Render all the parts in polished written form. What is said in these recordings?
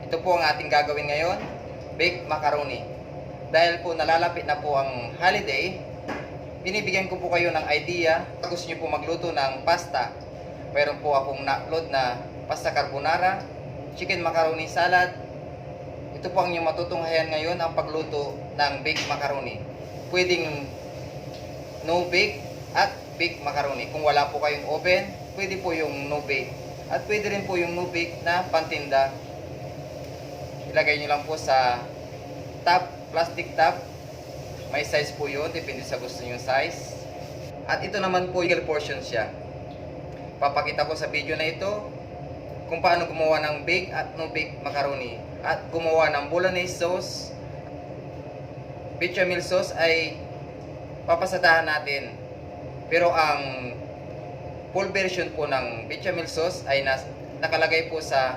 Ito po ang ating gagawin ngayon, baked macaroni. Dahil po nalalapit na po ang holiday, binibigyan ko po kayo ng idea. Gusto nyo po magluto ng pasta. Mayroon po akong na-upload na pasta carbonara, chicken macaroni salad. Ito po ang inyong matutunghayan ngayon, ang pagluto ng baked macaroni. Pwedeng no bake at baked macaroni. Kung wala po kayong oven, pwede po yung no bake. At pwede rin po yung no bake na pantinda. Ilagay nyo lang po sa top, plastic top. May size po yun, depende sa gusto nyo size. At ito naman po, equal portion siya. Papakita ko sa video na ito kung paano gumawa ng bake at no bake macaroni. At gumawa ng bolognese sauce. Bechamel sauce ay papasadahan natin. Pero ang full version po ng bechamel sauce ay nakalagay po sa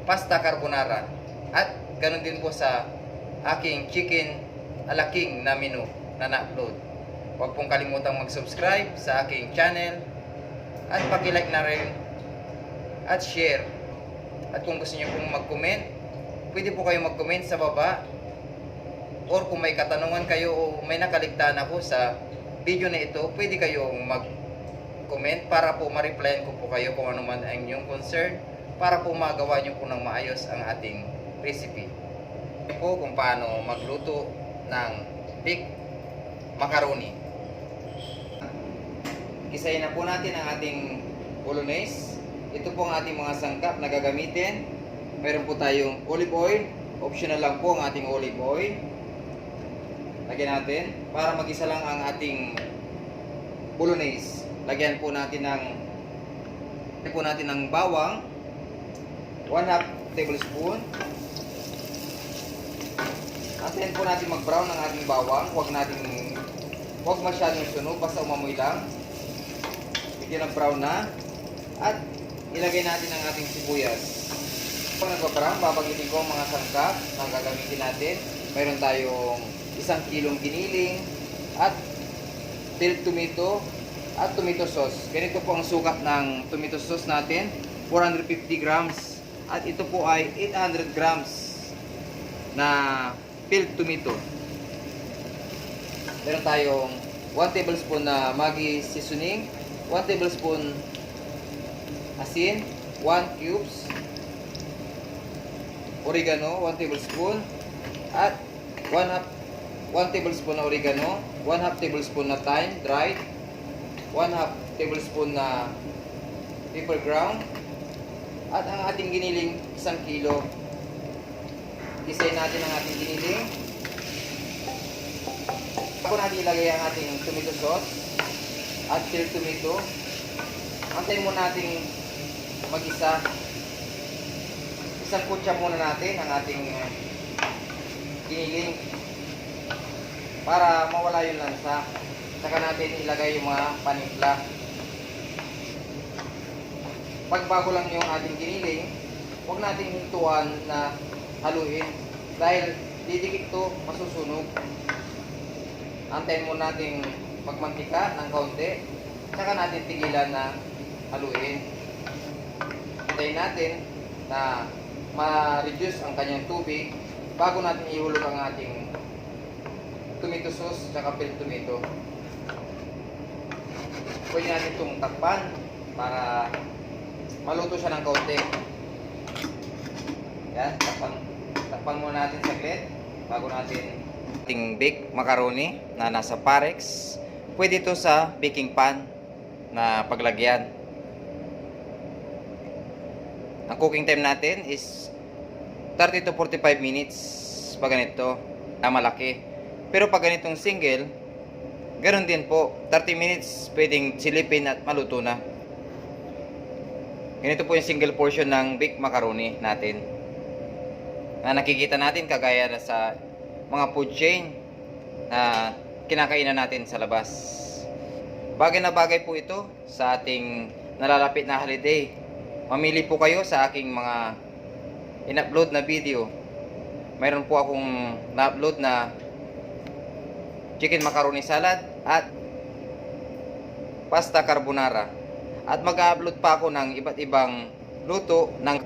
pasta carbonara. At ganun din po sa aking chicken ala king na menu na na-upload. Huwag pong kalimutang mag-subscribe sa aking channel at paki-like na rin at share. At kung gusto niyo pong mag-comment, pwede po kayo mag-comment sa baba, or kung may katanungan kayo o may nakaligtaan ako sa video na ito, pwede kayong mag-comment para po ma-replyan ko po kayo kung ano man ang inyong concern, para po magawa niyo po ng maayos ang ating recipe. Ito po kung paano magluto ng baked macaroni. Gisahin na po natin ang ating bolognese. Ito po ang ating mga sangkap na gagamitin. Meron po tayong olive oil. Optional lang po ang ating olive oil. Lagyan natin para magisa lang ang ating bolognese. Lagyan po natin ng bawang, 1/2 tablespoon. Antayin po natin mag-brown ang ating bawang. Huwag masyadong sunog, basta umamoy lang. Bigyan ng brown na. At ilagay natin ang ating sibuyas. Pag nagpa-brown, babagitin ko ang mga sangkap na gagamitin natin. Mayroon tayong 1 kilong giniling at peeled tomato at tomato sauce. Ganito po ang sukat ng tomato sauce natin, 450 grams. At ito po ay 800 grams na peeled tomato. Meron tayong 1 tablespoon na Maggi seasoning, 1 tablespoon asin, 1 cubes oregano, 1 tablespoon, at 1 tablespoon na oregano, 1/2 tablespoon na thyme dried, 1/2 tablespoon na pepper ground, at ang ating giniling 1 kilo. Isayin natin ang ating giniling. Ako natin ilagay ang ating tomato sauce at peeled tomato. Antayin muna natin mag-isa. Isang kutsa muna natin ang ating giniling para mawala yung lansa. Saka natin ilagay yung mga panimpla. Pag bago lang yung ating giniling, huwag natin hintuan na haluin dahil didikit to, masusunog. Antayin mo natin magmantika ng kaunti, saka natin tigilan na haluin. Antayin natin na ma-reduce ang kanyang tubig bago natin ihulog ang ating tomato sauce saka peeled tomato. Pwede natin itong takpan para maluto siya ng kaunti. Yan, takpan muna natin saglit bago natin ating baked macaroni na nasa Parex. Pwede ito sa baking pan na paglagyan. Ang cooking time natin is 30 to 45 minutes pag ganito na malaki. Pero pag ganitong single, ganoon din po, 30 minutes pwedeng silipin at maluto na. Ganito po yung single portion ng baked macaroni natin na nakikita natin kagaya na sa mga food chain na kinakainan natin sa labas. Bagay na bagay po ito sa ating nalalapit na holiday. Mamili po kayo sa aking mga in-upload na video. Mayroon po akong na-upload na chicken macaroni salad at pasta carbonara. At mag-upload pa ako ng iba't ibang luto ng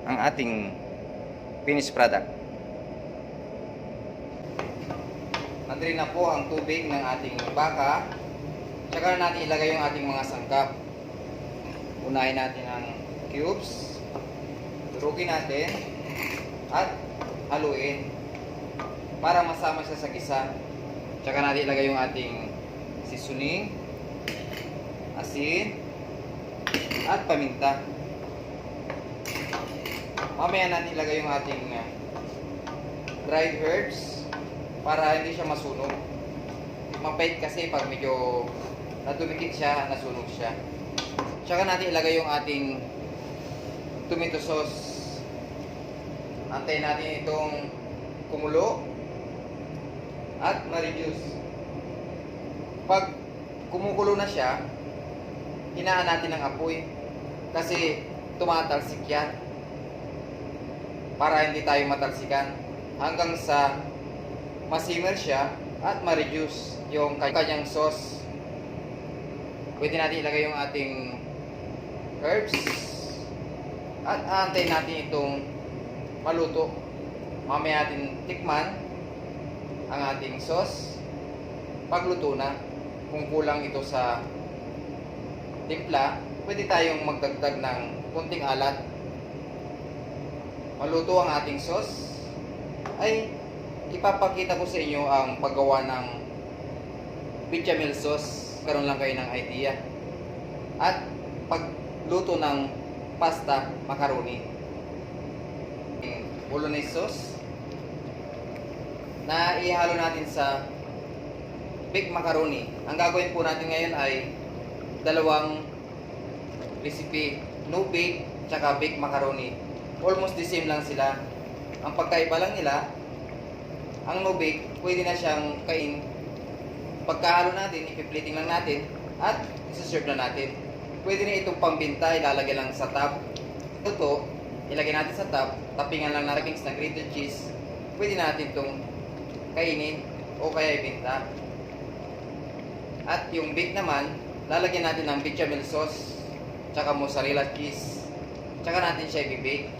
ang ating finished product. Nandrin na po ang tubig ng ating baka. Tsaka natin ilagay yung ating mga sangkap. Unahin natin ang cubes. Durugin natin at haluin para masama siya sa gisa. Tsaka natin ilagay yung ating seasoning, asin, at paminta. Mamaya natin ilagay yung ating dried herbs para hindi siya masunog. Mapait kasi pag medyo nadumikit siya, nasunog siya. Tsaka natin ilagay yung ating tomato sauce. Antayin natin itong kumulo at ma-reduce. Pag kumukulo na siya, hinaan natin ang apoy kasi tumatalsik yan para hindi tayo matalsikan hanggang sa ma-simmer siya at ma-reduce yung kanyang sauce. Pwede natin ilagay yung ating herbs at aantayin natin itong maluto. Mamaya natin tikman ang ating sauce pagluto na. Kung kulang ito sa timpla, pwede tayong magdagdag ng kunting alat. Maluto ang ating sauce, ay ipapakita ko sa inyo ang paggawa ng bechamel sauce. Karoon lang kayo ng idea. At pagluto ng pasta macaroni. Bolognese sauce na ihalo natin sa baked macaroni. Ang gagawin po natin ngayon ay dalawang recipe, no bake tsaka baked macaroni. Almost the same lang sila. Ang pagkaiba lang nila, ang no bake pwede na siyang kain. Pagkahalo natin, ipi-plating lang natin at isa-serve na natin. Pwede na itong pambinta, ilalagay lang sa top. Ito, ilagay natin sa top, tapingan lang natin ng grated cheese. Pwede natin itong kainin o kaya ibinta. At yung bake naman, lalagyan natin ng bechamel sauce, tsaka mozzarella cheese, tsaka natin siya i-bake.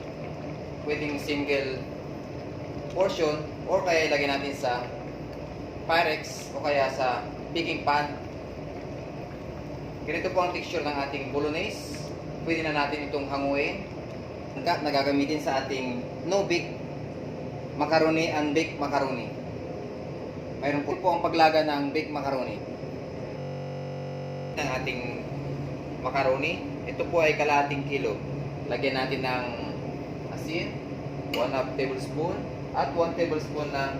Pwedeng single portion or kaya ilagay natin sa Pyrex o kaya sa baking pan. Ganito po ang texture ng ating bolognese. Pwede na natin itong hanguin na gagamitin sa ating no bake macaroni and baked macaroni. Mayroon po ang paglaga ng baked macaroni. Ng ating macaroni, ito po ay kalahating kilo. Lagyan natin ng asin, 1/2 tablespoon at 1 tablespoon ng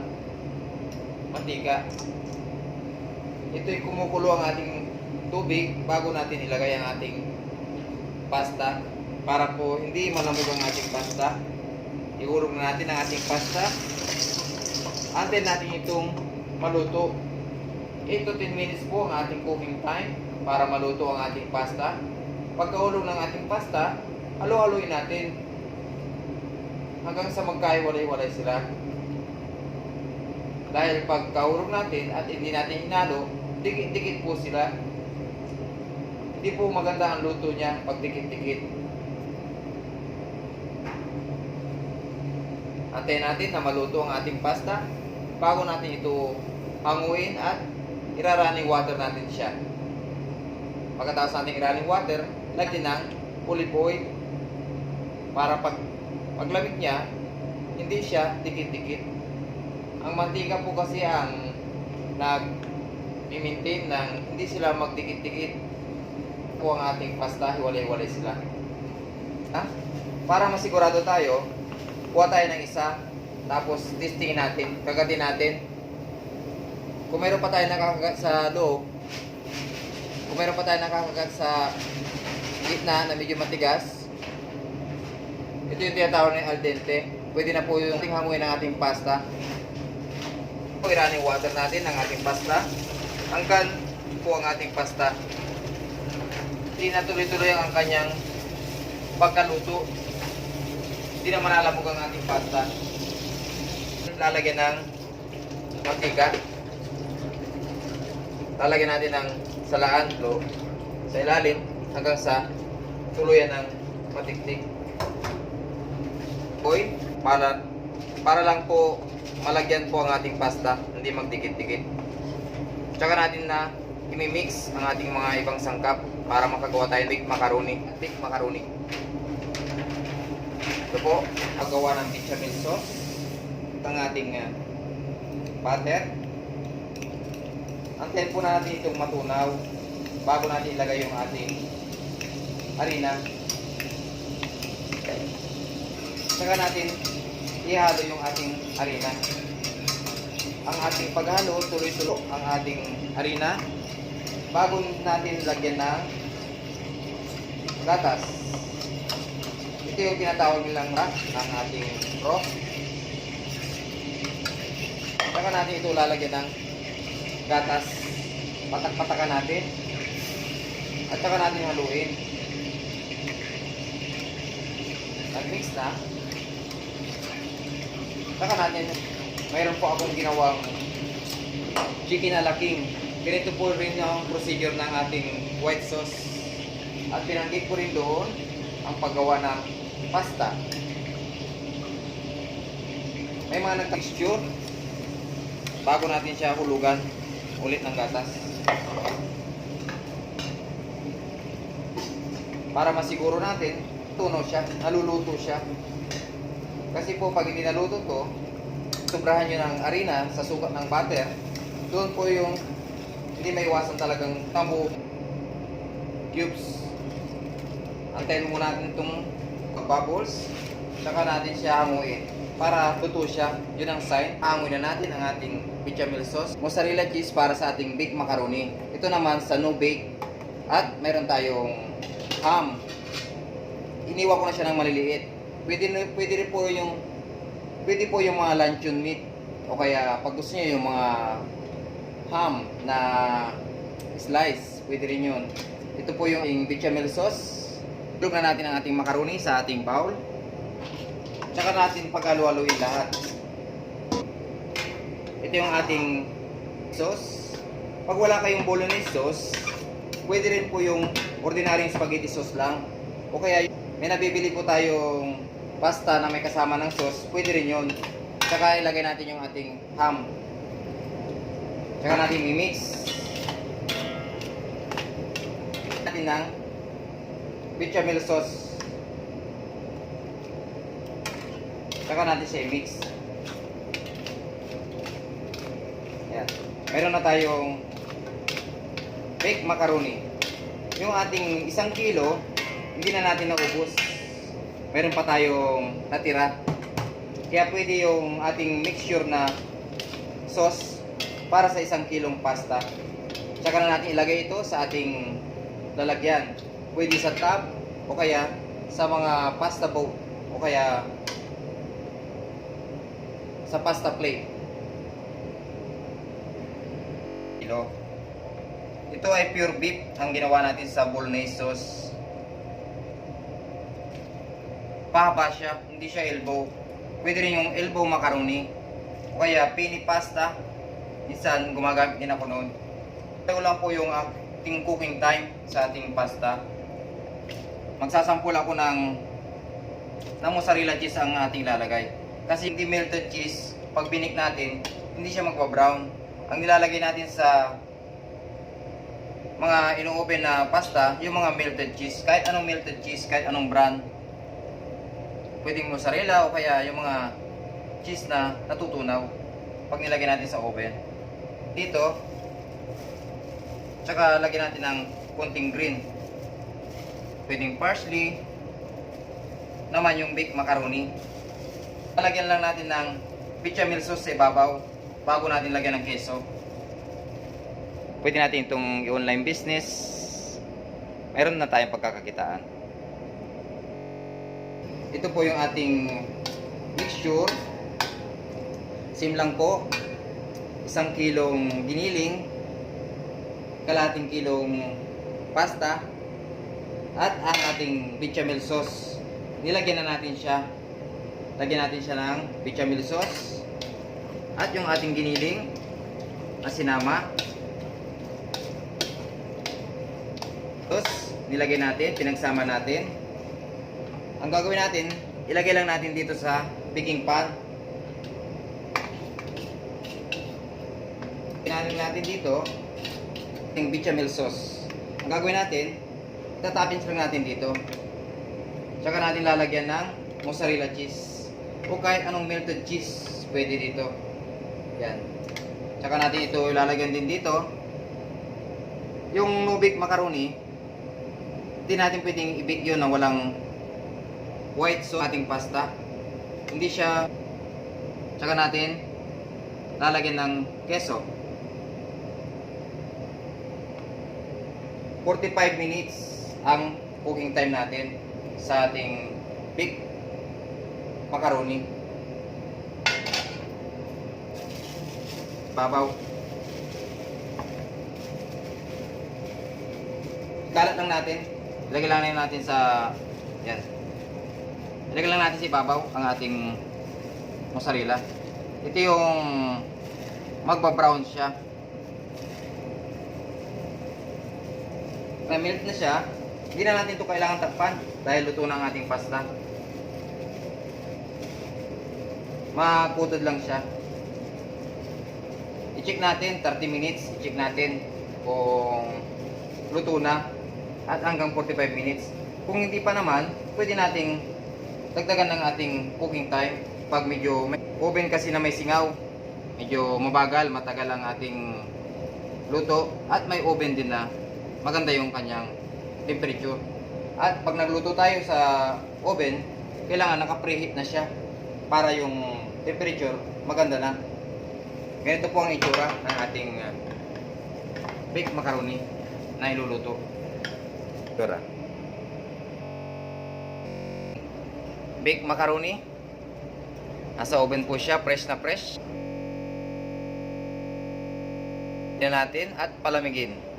mantika. Ito ay kumukulo ang ating tubig bago natin ilagay ang ating pasta para po hindi malamig ang ating pasta. Ihulog na natin ang ating pasta. Antayin natin itong maluto. 8 to 10 minutes po ang ating cooking time para maluto ang ating pasta. Pagkahulog ng ating pasta, halo-haloin natin hanggang sa magkahiwalay-walay sila. Dahil pagkahulog natin at hindi natin hinalo, dikit-dikit po sila. Hindi po maganda ang luto niya pag dikit-dikit. Antayin natin na maluto ang ating pasta bago natin ito hanguin at irarunning water natin siya. Pagkatapos natin irunning water, lagyan ng olive oil para paglamig niya, hindi siya dikit-dikit. Ang mantika po kasi ang nag-maintain ng hindi sila magdikit-dikit po ang ating pasta, hiwalay-hiwalay sila. Para masigurado tayo, kuha tayo ng isa, tapos testingin natin, kagatin natin. Kung meron pa tayo nakakagat sa loob, kung meron pa tayo nakakagat sa gitna na medyo matigas, ito yung tinatawag ng al dente. Pwede na po yung hanguin ng ating pasta. I-running water natin ang ating pasta hanggang po ang ating pasta. Hindi na tuloy-tuloy ang kanyang pagkaluto. Hindi na malalamog ang ating pasta. Lalagyan ng mantika. Lalagyan natin ng salaan sa ilalim hanggang sa tuluyan ng matiktik. boy, para lang po malagyan po ang ating pasta, hindi magdikit-dikit. Tsaka natin na imimix ang ating mga ibang sangkap para makagawa tayo ng big macaroni. Big macaroni. Ito po, paggawa ng bechamel sauce. Ang ating butter. Antayin po natin itong matunaw bago natin ilagay yung ating harina. Saka natin ihalo yung ating harina. Ang ating paghalo, tuloy-tuloy ang ating harina bago natin lagyan ng gatas. Ito yung tinatawag nilang rack ng ating broth. Saka natin ito lalagyan ng gatas. Patak-patakan natin. At saka natin haluin. Nag-mix na. Saka natin, mayroon po akong ginawang chicken a la king. Ganito po rin ang procedure ng ating white sauce. At binanggit ko rin doon ang paggawa ng pasta. May mga nag-texture bago natin siya hulugan ulit ng gatas. Para masiguro natin, tunaw siya, naluluto siya. Kasi po pag hindi naluto to, sobrahan nyo ng harina sa sukat ng butter, doon po yung hindi may iwasan talagang tambo cubes. Antayin muna natin itong bubbles, saka natin siya hanguin para luto siya. Yun ang sign. Hanguin na natin ang ating bechamel sauce. Mozzarella cheese para sa ating big macaroni. Ito naman sa no bake. At meron tayong ham. Iniwa ko na siya ng maliliit. Pwede po yung mga luncheon meat, o kaya pag gusto niyo yung mga ham na slice, pwede rin yun. Ito po yung bechamel sauce. Ilog na natin ang ating macaroni sa ating bowl. Tsaka natin paghalu-haluin lahat. Ito yung ating sauce. Pag wala kayong bolognese sauce, pwede rin po yung ordinary spaghetti sauce lang. O kaya may nabibili po tayong pasta na may kasama ng sauce, pwede rin yun. Tsaka ilagay natin yung ating ham. Tsaka natin i-mix. Natin ng bechamel sauce. Tsaka natin siya i-mix. Ayan. Meron na tayong baked macaroni. Yung ating 1 kilo, hindi na natin naubos. Meron pa tayong natira. Kaya pwede yung ating mixture na sauce para sa 1 kilong pasta. Tsaka na natin ilagay ito sa ating lalagyan. Pwede sa tub o kaya sa mga pasta bowl o kaya sa pasta plate. Ito ay pure beef ang ginawa natin sa bolognese sauce. Pahaba siya, hindi siya elbow. Pwede rin yung elbow macaroni o kaya pini pasta. Minsan gumagamit din ako noon. Ito lang po yung ating cooking time sa ating pasta. Magsasampul ako ng mozzarella cheese ang ating lalagay. Kasi hindi melted cheese, pag binik natin, hindi siya magpa-brown. Ang nilalagay natin sa mga ino-open na pasta, yung mga melted cheese. Kahit anong melted cheese, kahit anong brand. Pwedeng mozzarella o kaya yung mga cheese na natutunaw pag nilagay natin sa oven. Dito, tsaka lagyan natin ng konting green. Pwedeng parsley, naman yung baked macaroni. Lagyan lang natin ng bechamel sauce sa ibabaw bago natin lagyan ng keso. Pwede natin itong i-online business. Meron na tayong pagkakakitaan. Ito po yung ating mixture. Same lang po. 1 kilong giniling, kalahating kilong pasta, at ang ating bechamel sauce. Nilagyan na natin siya. Lagyan natin siya ng bechamel sauce. At yung ating giniling na sinama. Tapos, nilagay natin, pinagsama natin. Ang gagawin natin, ilagay lang natin dito sa baking pan. Pinanin natin dito yung bechamel sauce. Ang gagawin natin, tatapins lang natin dito. Tsaka natin lalagyan ng mozzarella cheese o kahit anong melted cheese pwede dito. Yan. Tsaka natin ito ilalagyan din dito. Yung no-bake macaroni, hindi natin pwedeng i-bake yun na walang white sauce ating pasta. Hindi siya. Tsaka natin lalagyan ng keso. 45 minutes ang cooking time natin sa ating bake macaroni. Babaw. Kalat lang natin. Ilagay lang natin sa yan. Ilagay lang natin sa ibabaw ang ating mozzarella. Ito yung magba-brown siya. Na-melt na siya, hindi na natin ito kailangan takpan dahil luto na ang ating pasta. Maputod lang siya. I-check natin 30 minutes, i-check natin kung luto na at hanggang 45 minutes. Kung hindi pa naman, pwede nating dagdagan ng ating cooking time. Pag medyo may oven kasi na may singaw, medyo mabagal, matagal ang ating luto at may oven din na maganda yung kanyang temperature. At pag nagluto tayo sa oven, kailangan naka-preheat na siya para yung temperature maganda na. Ganito po ang itsura ng ating baked macaroni na iluluto. Tura. Baked macaroni. Nasa oven po siya, fresh na fresh. Yan natin at palamigin.